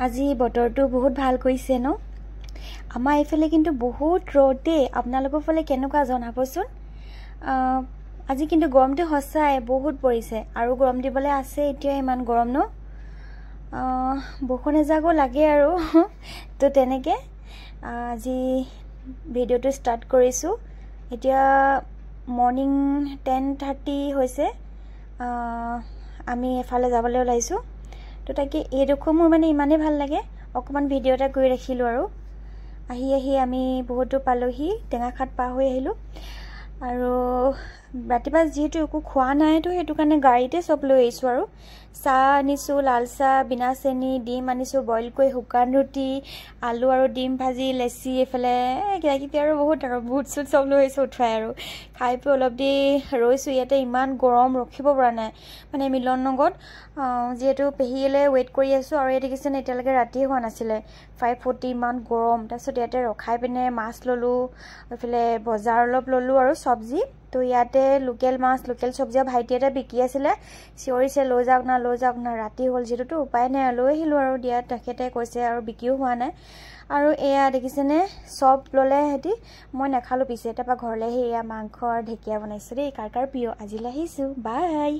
আজি বতৰটো বহুত ভাল কৰিছে ন আমাৰ এইফালে কিন্তু বহুত ৰ'দে আপোনালোকৰ ফালে কেনেকুৱা জনাবচোন আজি কিন্তু গৰমটো হসাই বহুত পৰিছে আৰু গৰম দিবলৈ আছে এতিয়া ইমান গৰম ন বৰষুণ এজাগো লাগে আৰু তো তেনেকে আজি ভিডিওটো স্টাৰ্ট কৰিছো এতিয়া মৰ্নিং 10:30 হৈছে আমি এফালে যাবলৈ ওলাইছো তো তাকে এই দেখো মোৰ মানে ইমানে ভাল লাগে অকমান ভিডিও এটা কৰি ৰাখিলো আৰু আহি আমি বহুতো পালোহি টেঙাখাট পাৰ হৈ আহিলো আৰু ৰাতিপুৱা যেহেতু একো খোৱা নাই তো সেইটো কাৰণে গাড়ীতে সব লৈ আহিছো আৰু চাহ আনিছো লাল চাহ বিনা চেনি ডিম আনিছো বইল কৰি শুকান ৰুটি আলু আৰু ডিম ভাজি লেচি এফালে কিবা আৰু বহুত বুট সুট সব লৈ আহিছো উঠাই আৰু খাই পে অলপ দি ৰৈছো ইয়াতে ইমান গৰম ৰখিব পৰা নাই মানে মিলন নগত যেহেতু পেহিলে ওয়েট কৰি আছো আৰু এই দেখিছেন এতিয়ালৈকে ৰাতি হোৱা নাছিলে 5:40 ইমান গৰম তাৰপিছত ইয়াতে ৰখাই পিনে মাছ ললো এফালে বজাৰ অলপ ললো আৰু সবজি তো ইয়াতে লোকেল মাছ লোকেল সবজি ভাইটি এটা বিকি আছিলে চিঞৰিছে লৈ যাওক না ৰাতি হ'ল যেটো উপায় নাই লৈ আহিলো আৰু দিয়া তেখেতে কৈছে আৰু বিকিও হোৱা নাই আৰু এয়া দেখিছেনে সব ললে হেতি মই নাখালো পিছে তাৰপা ঘৰলে এয়া মাংস আৰু ঢেকিয়া বনাইছো দেই কাৰ প্ৰিয় আজিলৈ আহিছো বাই